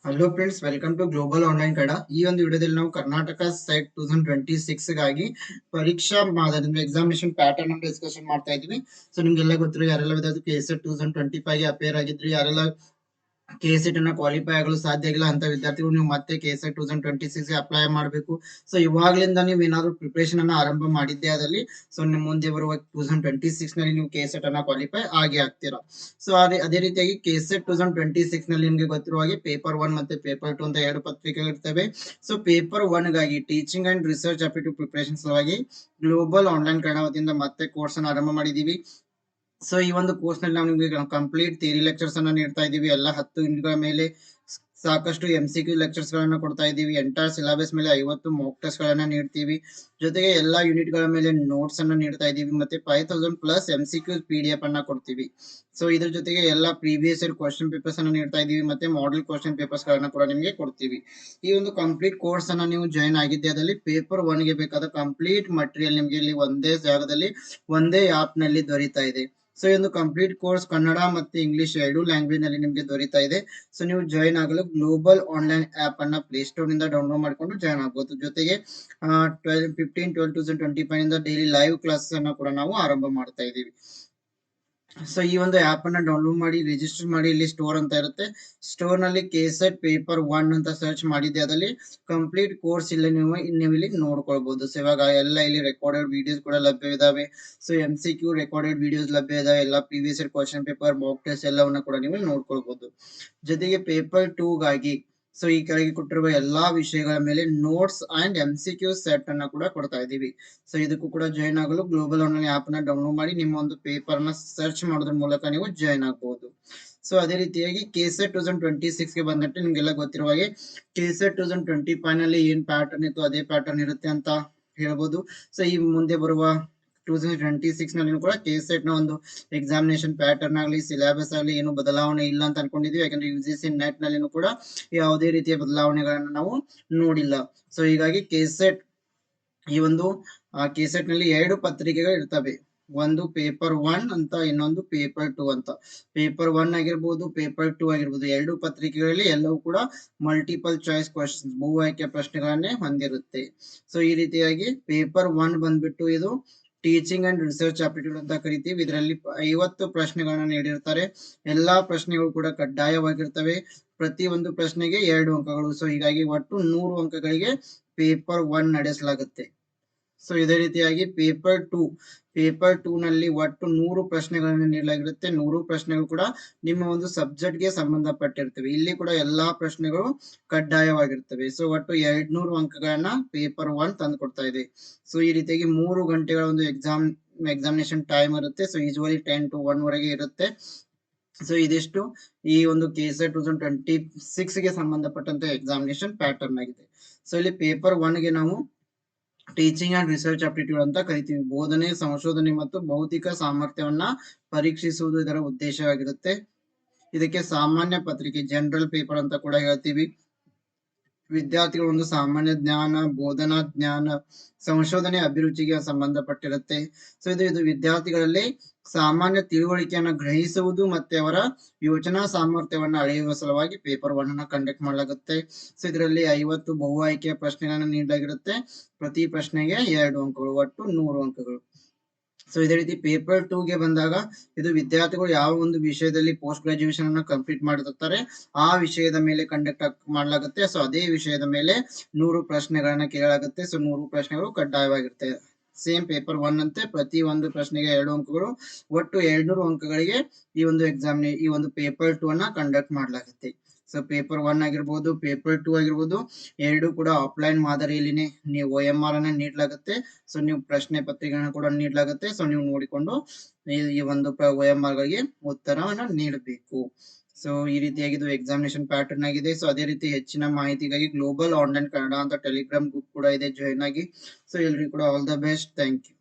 Hello friends, welcome to Global Online Kannada. ಈ ಒಂದು ವಿಡಿಯೋದಲ್ಲಿ ನಾವು ಕರ್ನಾಟಕ ಸೆಟ್ 2026 ಗಾಗಿ ಪರೀಕ್ಷಾ ಮಾದರಿ ಎಕ್ಸಾಮಿನೇಷನ್ ಪ್ಯಾಟರ್ನ್ ಅನ್ನು ಡಿಸ್ಕಷನ್ ಮಾಡ್ತಾ ಇದೀವಿ. ಸೊ ನಿಮ್ಗೆಲ್ಲ ಗೊತ್ತಿರೋ ಯಾರೆಲ್ಲ ವಿದ್ಯಾರ್ಥಿ ಕೆಸೆಟ್ 2025 ಗೆ ಅಪೇರ್ ಆಗಿದ್ರಿ, ಯಾರೆಲ್ಲ ಕೆಸೆಟ್ ಅನ್ನ ಕ್ವಾಲಿಫೈ ಆಗಲು ಸಾಧ್ಯ ಆಗಿಲ್ಲ ಅಂತ ವಿದ್ಯಾರ್ಥಿಗಳು ನೀವು ಮತ್ತೆ ಕೆಸೆಟ್ 2026 ಗೆ ಅಪ್ಲೈ ಮಾಡಬೇಕು. ಸೊ ಇವಾಗ್ಲಿಂದ ನೀವು ಏನಾದ್ರು ಪ್ರಿಪರೇಷನ್ ಅನ್ನ ಆರಂಭ ಮಾಡಿದ್ದೆ ಆದಲ್ಲಿ ಸೊ ನಿಮ್ ಮುಂದೆ ಬರುವ 2026 ನಲ್ಲಿ ನೀವು ಕೆಸೆಟ್ ಅನ್ನ ಕ್ವಾಲಿಫೈ ಆಗಿ ಆಗ್ತೀರಾ. ಸೊ ಅದೇ ರೀತಿಯಾಗಿ ಕೆಸೆಟ್ 2026 ನಲ್ಲಿ ನಿಮ್ಗೆ ಗೊತ್ತಿರುವ ಹಾಗೆ ಪೇಪರ್ 1 ಮತ್ತೆ ಪೇಪರ್ 2 ಅಂತ ಎರಡು ಪತ್ರಿಕೆಗಳು ಇರ್ತವೆ. ಸೊ ಪೇಪರ್ 1 ಗಾಗಿ teaching and research aptitude preparation ಸಲುವಾಗಿ ಗ್ಲೋಬಲ್ ಆನ್ಲೈನ್ ಕನ್ನಡ ವತಿಯಿಂದ ಮತ್ತೆ ಕೋರ್ಸ್ ಅನ್ನು ಆರಂಭ ಮಾಡಿದೀವಿ. ಸೊ ಈ ಒಂದು ಕೋರ್ಸ್ ನಲ್ಲಿ ನಾವು ನಿಮಗೆ ಕಂಪ್ಲೀಟ್ ಥಿಯರಿ ಲೆಕ್ಚರ್ಸ್ ಅನ್ನ ನೀಡ್ತಾ ಇದೀವಿ. ಎಲ್ಲ 10 ಯೂನಿಟ್ಗಳ ಮೇಲೆ ಸಾಕಷ್ಟು MCQ ಲೆಕ್ಚರ್ಸ್ ಗಳನ್ನ ಕೊಡ್ತಾ ಇದೀವಿ. ಎಂಟೈರ್ ಸಿಲೆಬಸ್ ಮೇಲೆ 50 ಮಾಕ್ ಟೆಸ್ಟ್ ಗಳನ್ನ ನೀಡ್ತೀವಿ. ಜೊತೆಗೆ ಎಲ್ಲಾ ಯೂನಿಟ್ ಗಳ ಮೇಲೆ ನೋಟ್ಸ್ ಅನ್ನ ನೀಡ್ತಾ ಇದೀವಿ. ಮತ್ತೆ 5000 ಪ್ಲಸ್ MCQ PDF ಅನ್ನ ಕೊಡ್ತೀವಿ. ಸೊ ಇದ್ರ ಜೊತೆಗೆ ಎಲ್ಲಾ ಪ್ರೀವಿಯಸ್ ಇಯರ್ ಕ್ವಶನ್ ಪೇಪರ್ಸ್ ಅನ್ನ ನೀಡ್ತಾ ಇದೀವಿ. ಮತ್ತೆ ಮಾಡೆಲ್ ಕ್ವಶನ್ ಪೇಪರ್ಸ್ ಗಳನ್ನ ಕೂಡ ನಿಮಗೆ ಕೊಡ್ತೀವಿ. ಈ ಒಂದು ಕಂಪ್ಲೀಟ್ ಕೋರ್ಸ್ ಅನ್ನ ನೀವು ಜಾಯಿನ್ ಆಗಿದ್ದೆ ಅದಲ್ಲಿ ಪೇಪರ್ 1 ಗೆ ಬೇಕಾದ ಕಂಪ್ಲೀಟ್ ಮಟೀರಿಯಲ್ ನಿಮಗೆ ಇಲ್ಲಿ ಒಂದೇ ಜಾಗದಲ್ಲಿ ಒಂದೇ ಆಪ್ ನಲ್ಲಿ ದೊರೀತಾ ಇದೆ. ಸೊ ಈ ಒಂದು ಕಂಪ್ಲೀಟ್ ಕೋರ್ಸ್ ಕನ್ನಡ ಮತ್ತೆ ಇಂಗ್ಲಿಷ್ ಎರಡು ಲ್ಯಾಂಗ್ವೇಜ್ ನಲ್ಲಿ ನಿಮಗೆ ದೊರೀತಾ ಇದೆ. ಸೊ ನೀವು ಜಾಯಿನ್ ಆಗಲು ಗ್ಲೋಬಲ್ ಆನ್ಲೈನ್ ಆಪ್ ಅನ್ನ ಪ್ಲೇ ಸ್ಟೋರ್ ನಿಂದ ಡೌನ್ಲೋಡ್ ಮಾಡ್ಕೊಂಡು ಜಾಯಿನ್ ಆಗಬಹುದು. ಜೊತೆಗೆ 15/12/2025 ಇಂದ ಡೈಲಿ ಲೈವ್ ಕ್ಲಾಸ್ ಅನ್ನ ಕೂಡ ನಾವು ಆರಂಭ ಮಾಡ್ತಾ ಇದೀವಿ. ಸೊ ಈ ಒಂದು ಆಪ್ ಅನ್ನ ಡೌನ್ಲೋಡ್ ಮಾಡಿ ರಿಜಿಸ್ಟರ್ ಮಾಡಿ. ಇಲ್ಲಿ ಸ್ಟೋರ್ ಅಂತ ಇರುತ್ತೆ. ಸ್ಟೋರ್ ನಲ್ಲಿ ಕೆಸೆಟ್ ಪೇಪರ್ 1 ಅಂತ ಸರ್ಚ್ ಮಾಡಿದ್ದೆ ಅದಲ್ಲಿ ಕಂಪ್ಲೀಟ್ ಕೋರ್ಸ್ ಇಲ್ಲಿ ನೀವು ಇಲ್ಲಿ ನೋಡ್ಕೊಳ್ಬಹುದು. ಸೊ ಇವಾಗ ಎಲ್ಲ ಇಲ್ಲಿ ರೆಕಾರ್ಡೆಡ್ ವಿಡಿಯೋಸ್ ಕೂಡ ಲಭ್ಯವಿದಾವೆ. ಸೊ MCQ ರೆಕಾರ್ಡೆಡ್ ವಿಡಿಯೋಸ್ ಲಭ್ಯ ಇದಾವೆ. ಎಲ್ಲ previous year question paper mock test ಎಲ್ಲವನ್ನ ಕೂಡ ನೀವು ನೋಡ್ಕೊಳ್ಬಹುದು. ಜೊತೆಗೆ ಪೇಪರ್ 2 ಗಾಗಿ ಸೊ ಈ ಕೆಳಗೆ ಕೊಟ್ಟಿರುವ ಎಲ್ಲಾ ವಿಷಯಗಳ ಮೇಲೆ ನೋಟ್ಸ್ ಅಂಡ್ MCQ ಸೆಟ್ ಅನ್ನ ಕೂಡ ಕೊಡ್ತಾ ಇದೀವಿ. ಸೊ ಇದಕ್ಕೂ ಕೂಡ ಜಾಯಿನ್ ಆಗಲು ಗ್ಲೋಬಲ್ ಆನ್ಲೈನ್ ಆಪ್ ನ ಡೌನ್ಲೋಡ್ ಮಾಡಿ ನಿಮ್ಮ ಒಂದು ಪೇಪರ್ ನ ಸರ್ಚ್ ಮಾಡೋದ್ರ ಮೂಲಕ ನೀವು ಜಾಯಿನ್ ಆಗಬಹುದು. ಸೊ ಅದೇ ರೀತಿಯಾಗಿ ಕೆಸೆಟ್ 2026 ಗೆ ಬಂದಟ್ಟು ನಿಮ್ಗೆಲ್ಲ ಗೊತ್ತಿರುವ ಹಾಗೆ ಕೆಸೆಟ್ 2025 ನಲ್ಲಿ ಏನ್ ಪ್ಯಾಟರ್ನ್ ಇತ್ತು ಅದೇ ಪ್ಯಾಟರ್ನ್ ಇರುತ್ತೆ ಅಂತ ಹೇಳ್ಬೋದು. ಸೊ ಈ ಮುಂದೆ ಬರುವ 2026 ನಲ್ಲಿ ಕೂಡ ಕೆಸೆಟ್ ನ ಒಂದು ಎಕ್ಸಾಮಿನೇಷನ್ ಪ್ಯಾಟರ್ನ್ ಆಗಲಿ ಸಿಲೆಬಸ್ ಆಗಲಿ ಏನು ಬದಲಾವಣೆ ಇಲ್ಲ ಅಂತ ಅನ್ಕೊಂಡಿದೀವಿ. ಯಾಕಂದ್ರೆ UGC ನೆಟ್ ನಲ್ಲಿ ಕೂಡ ಯಾವುದೇ ರೀತಿಯ ಬದಲಾವಣೆಗಳನ್ನ ನಾವು ನೋಡಿಲ್ಲ. ಸೊ ಹೀಗಾಗಿ ಕೆಸೆಟ್ ಈ ಒಂದು ಕೆಸೆಟ್ ನಲ್ಲಿ ಎರಡು ಪತ್ರಿಕೆಗಳು ಇರ್ತವೆ. ಒಂದು ಪೇಪರ್ 1 ಅಂತ, ಇನ್ನೊಂದು ಪೇಪರ್ 2 ಅಂತ. ಪೇಪರ್ 1 ಆಗಿರ್ಬೋದು, ಪೇಪರ್ 2 ಆಗಿರ್ಬೋದು, ಎರಡು ಪತ್ರಿಕೆಗಳಲ್ಲಿ ಎಲ್ಲವೂ ಕೂಡ ಮಲ್ಟಿಪಲ್ ಚಾಯ್ಸ್ ಕ್ವಶನ್ಸ್ ಬಹು ಆಯ್ಕೆ ಪ್ರಶ್ನೆಗಳನ್ನೇ ಹೊಂದಿರುತ್ತೆ. ಸೊ ಈ ರೀತಿಯಾಗಿ ಪೇಪರ್ 1 ಬಂದ್ಬಿಟ್ಟು ಇದು ಟೀಚಿಂಗ್ ಅಂಡ್ ರಿಸರ್ಚ್ ಆಪ್ಟಿಟ್ಯೂಡ್ ಅಂತ ಕರಿತೀವಿ. ಇದರಲ್ಲಿ 50 ಪ್ರಶ್ನೆಗಳನ್ನ ನೀಡಿರ್ತಾರೆ. ಎಲ್ಲಾ ಪ್ರಶ್ನೆಗಳು ಕೂಡ ಕಡ್ಡಾಯವಾಗಿರ್ತವೆ. ಪ್ರತಿ ಒಂದು ಪ್ರಶ್ನೆಗೆ 2 ಅಂಕಗಳು. ಸೊ ಹೀಗಾಗಿ ಒಟ್ಟು 100 ಅಂಕಗಳಿಗೆ ಪೇಪರ್ 1 ನಡೆಸಲಾಗುತ್ತೆ. ಸೊ ಇದೇ ರೀತಿಯಾಗಿ ಪೇಪರ್ 2 ನಲ್ಲಿ ಒಟ್ಟು 100 ಪ್ರಶ್ನೆಗಳನ್ನು ನೀಡಲಾಗಿರುತ್ತೆ. 100 ಪ್ರಶ್ನೆಗಳು ಕೂಡ ನಿಮ್ಮ ಒಂದು ಸಬ್ಜೆಕ್ಟ್ ಗೆ ಸಂಬಂಧಪಟ್ಟಿರ್ತವೆ. ಇಲ್ಲಿ ಕೂಡ ಎಲ್ಲಾ ಪ್ರಶ್ನೆಗಳು ಕಡ್ಡಾಯವಾಗಿರ್ತವೆ. ಸೊ ಒಟ್ಟು 200 ಅಂಕಗಳನ್ನ ಪೇಪರ್ 1 ತಂದು ಕೊಡ್ತಾ ಇದೆ. ಸೊ ಈ ರೀತಿಯಾಗಿ 3 ಗಂಟೆಗಳ ಒಂದು ಎಕ್ಸಾಮಿನೇಷನ್ ಟೈಮ್ ಇರುತ್ತೆ. ಸೊ ಯೂಶುವಲಿ 10 to 1 ವರೆಗೆ ಇರುತ್ತೆ. ಸೊ ಇದಿಷ್ಟು ಈ ಒಂದು ಕೆಸೆಟ್ 2026 ಗೆ ಸಂಬಂಧಪಟ್ಟಂತೆ ಎಕ್ಸಾಮಿನೇಷನ್ ಪ್ಯಾಟರ್ನ್ ಆಗಿದೆ. ಸೊ ಇಲ್ಲಿ ಪೇಪರ್ 1 ಗೆ ನಾವು ಟೀಚಿಂಗ್ ಅಂಡ್ ರಿಸರ್ಚ್ ಆಪ್ಟಿಟ್ಯೂಡ್ ಅಂತ ಕರಿತೀವಿ. ಬೋಧನೆ, ಸಂಶೋಧನೆ ಮತ್ತು ಭೌತಿಕ ಸಾಮರ್ಥ್ಯವನ್ನ ಪರೀಕ್ಷಿಸುವುದು ಇದರ ಉದ್ದೇಶವಾಗಿರುತ್ತೆ. ಇದಕ್ಕೆ ಸಾಮಾನ್ಯ ಪತ್ರಿಕೆ ಜನರಲ್ ಪೇಪರ್ ಅಂತ ಕೂಡ ಹೇಳ್ತೀವಿ. ವಿದ್ಯಾರ್ಥಿಗಳ ಒಂದು ಸಾಮಾನ್ಯ ಜ್ಞಾನ, ಬೋಧನಾ ಜ್ಞಾನ, ಸಂಶೋಧನೆ, ಅಭಿರುಚಿಗೆ ಸಂಬಂಧಪಟ್ಟಿರುತ್ತೆ. ಸೊ ಇದು ವಿದ್ಯಾರ್ಥಿಗಳಲ್ಲಿ ಸಾಮಾನ್ಯ ತಿಳುವಳಿಕೆಯನ್ನು ಗ್ರಹಿಸುವುದು ಮತ್ತೆ ಅವರ ಯೋಚನಾ ಸಾಮರ್ಥ್ಯವನ್ನ ಅಳೆಯುವ ಸಲುವಾಗಿ ಪೇಪರ್ 1 ಅನ್ನ ಕಂಡಕ್ಟ್ ಮಾಡಲಾಗುತ್ತೆ. ಸೊ ಇದರಲ್ಲಿ 50 ಬಹು ಆಯ್ಕೆಯ ಪ್ರಶ್ನೆಗಳನ್ನು ನೀಡಲಾಗಿರುತ್ತೆ. ಪ್ರತಿ ಪ್ರಶ್ನೆಗೆ 2 ಅಂಕಗಳು, ಒಟ್ಟು 100 ಅಂಕಗಳು. ಸೊ ಇದೇ ರೀತಿ ಪೇಪರ್ 2 ಗೆ ಬಂದಾಗ ಇದು ವಿದ್ಯಾರ್ಥಿಗಳು ಯಾವ ಒಂದು ವಿಷಯದಲ್ಲಿ ಪೋಸ್ಟ್ ಗ್ರಾಜುಯೇಷನ್ ಅನ್ನ ಕಂಪ್ಲೀಟ್ ಮಾಡಿರ್ತಾರೆ ಆ ವಿಷಯದ ಮೇಲೆ ಕಂಡಕ್ಟ್ ಮಾಡಲಾಗುತ್ತೆ. ಸೊ ಅದೇ ವಿಷಯದ ಮೇಲೆ 100 ಪ್ರಶ್ನೆಗಳನ್ನ ಕೇಳಲಾಗುತ್ತೆ. ಸೊ 100 ಪ್ರಶ್ನೆಗಳು ಕಡ್ಡಾಯವಾಗಿರ್ತವೆ. ಸೇಮ್ ಪೇಪರ್ 1 ಅಂತೆ ಪ್ರತಿ ಒಂದು ಪ್ರಶ್ನೆಗೆ 2 ಅಂಕಗಳು, ಒಟ್ಟು 200 ಅಂಕಗಳಿಗೆ ಈ ಒಂದು ಪೇಪರ್ 2 ಅನ್ನ ಕಂಡಕ್ಟ್ ಮಾಡಲಾಗುತ್ತೆ. ಸೊ ಪೇಪರ್ 1 ಆಗಿರ್ಬೋದು, ಪೇಪರ್ 2 ಆಗಿರ್ಬೋದು, ಎರಡು ಕೂಡ ಆಫ್ಲೈನ್ ಮಾದರಿಯಲ್ಲಿನೇ ನೀವು OMR ಅನ್ನ ನೀಡಲಾಗುತ್ತೆ. ಸೊ ನೀವು ಪ್ರಶ್ನೆ ಪತ್ರಿಕೆಗಳನ್ನ ಕೂಡ ನೀಡಲಾಗುತ್ತೆ. ಸೊ ನೀವು ನೋಡಿಕೊಂಡು ಈ ಒಂದು OMR ಗಳಿಗೆ ಉತ್ತರವನ್ನ ನೀಡಬೇಕು. ಸೊ ಈ ರೀತಿಯಾಗಿ ಇದು ಎಕ್ಸಾಮಿನೇಷನ್ ಪ್ಯಾಟರ್ನ್ ಆಗಿದೆ. ಸೊ ಅದೇ ರೀತಿ ಹೆಚ್ಚಿನ ಮಾಹಿತಿಗಾಗಿ ಗ್ಲೋಬಲ್ ಆನ್ಲೈನ್ ಕನ್ನಡ ಅಂತ ಟೆಲಿಗ್ರಾಮ್ ಗ್ರೂಪ್ ಕೂಡ ಇದೆ, ಜಾಯಿನ್ ಆಗಿ. ಸೊ ಎಲ್ರಿಗೂ ಕೂಡ all the best. Thank you.